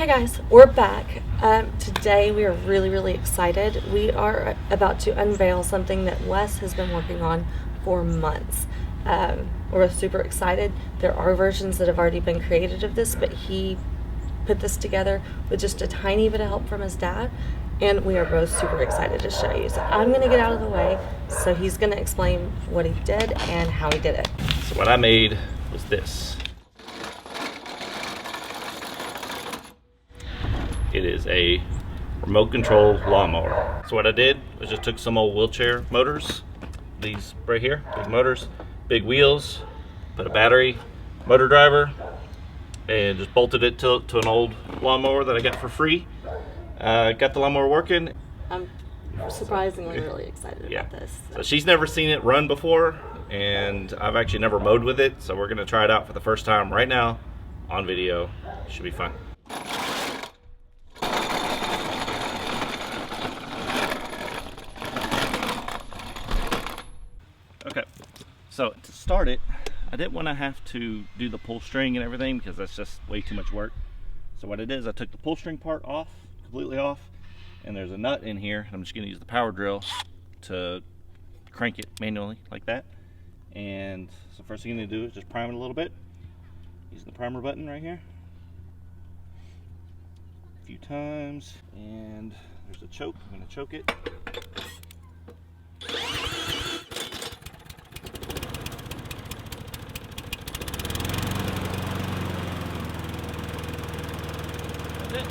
Hey guys, we're back. Today we are really excited. We are about to unveil something that Wes has been working on for months. We're super excited. There are versions that have already been created of this, but he put this together with just a tiny bit of help from his dad, and we are both super excited to show you. So I'm going to get out of the way so he's going to explain what he did and how he did it. So what I made was this. It is a remote control lawnmower. So what I did was just took some old wheelchair motors, these right here, big motors, big wheels, put a battery, motor driver, and just bolted it to an old lawnmower that I got for free. Got the lawnmower working. I'm surprisingly really excited about this. So she's never seen it run before, and I've actually never mowed with it, so we're gonna try it out for the first time right now on video. Should be fun. Okay, so to start it, I didn't want to have to do the pull string and everything because that's just way too much work. So what I did is I took the pull string part off, completely off, and there's a nut in here. I'm just going to use the power drill to crank it manually like that. And so first thing I'm going to do is just prime it a little bit, using the primer button right here. A few times, and there's a choke. I'm going to choke it. That's it.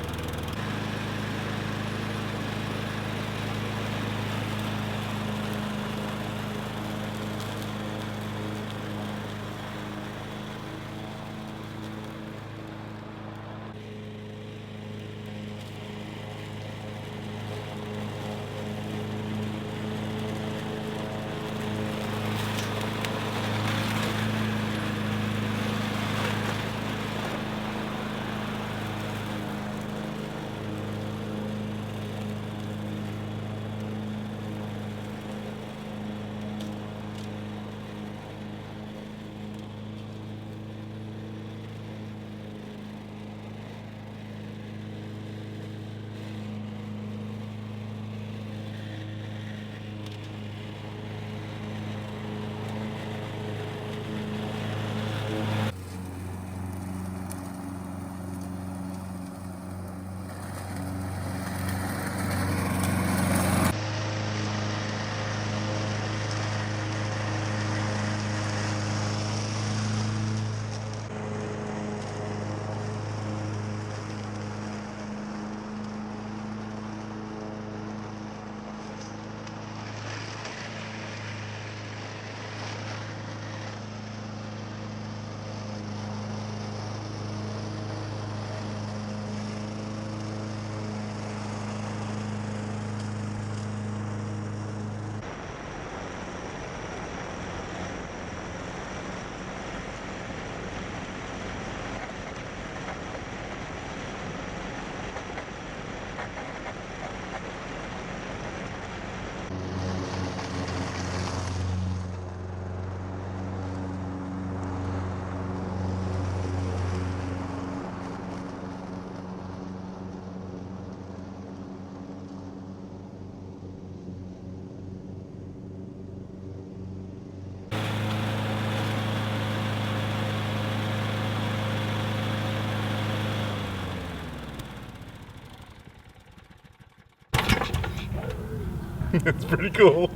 It's pretty cool.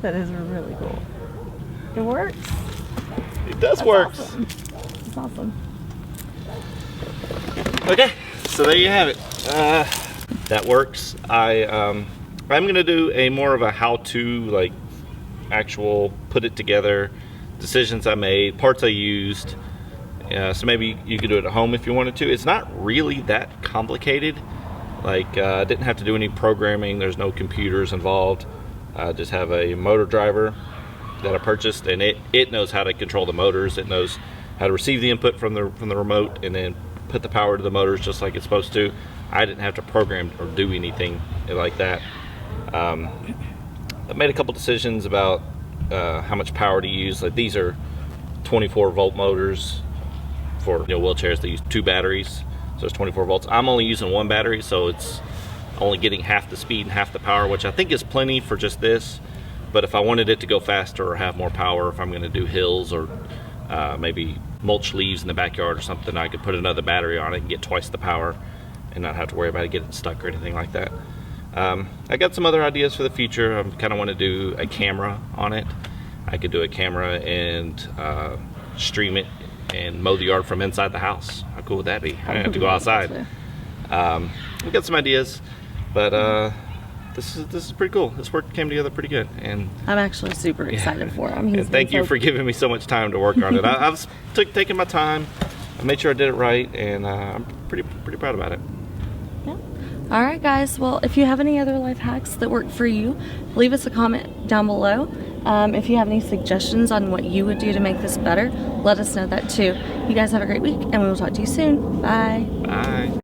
That is really cool. It works. It does work. Awesome. It's awesome. Okay, so there you have it. That works. I'm gonna do a more of a how-to, like actual put it together, decisions I made, parts I used. So maybe you could do it at home if you wanted to. It's not really that complicated. Like, I didn't have to do any programming. There's no computers involved. I just have a motor driver that I purchased, and it knows how to control the motors. It knows how to receive the input from the remote and then put the power to the motors just like it's supposed to. I didn't have to program or do anything like that. I made a couple decisions about how much power to use. Like, these are 24 volt motors for wheelchairs. They use 2 batteries. So it's 24 volts. I'm only using one battery, so it's only getting half the speed and half the power, which I think is plenty for just this. But if I wanted it to go faster or have more power, if I'm going to do hills or maybe mulch leaves in the backyard or something, I could put another battery on it and get twice the power and not have to worry about it getting stuck or anything like that. I got some other ideas for the future. I kind of want to do a camera on it. I could do a camera and stream it and mow the yard from inside the house. How cool would that be? I don't have to go outside. We've got some ideas, but this is pretty cool. This work came together pretty good, and I'm actually super excited for him. And thank you for giving me so much time to work on it. I've taken my time. I made sure I did it right, and I'm pretty proud about it. Yeah. All right, guys. Well, if you have any other life hacks that work for you, leave us a comment down below. If you have any suggestions on what you would do to make this better, let us know that too. You guys have a great week, and we will talk to you soon. Bye. Bye.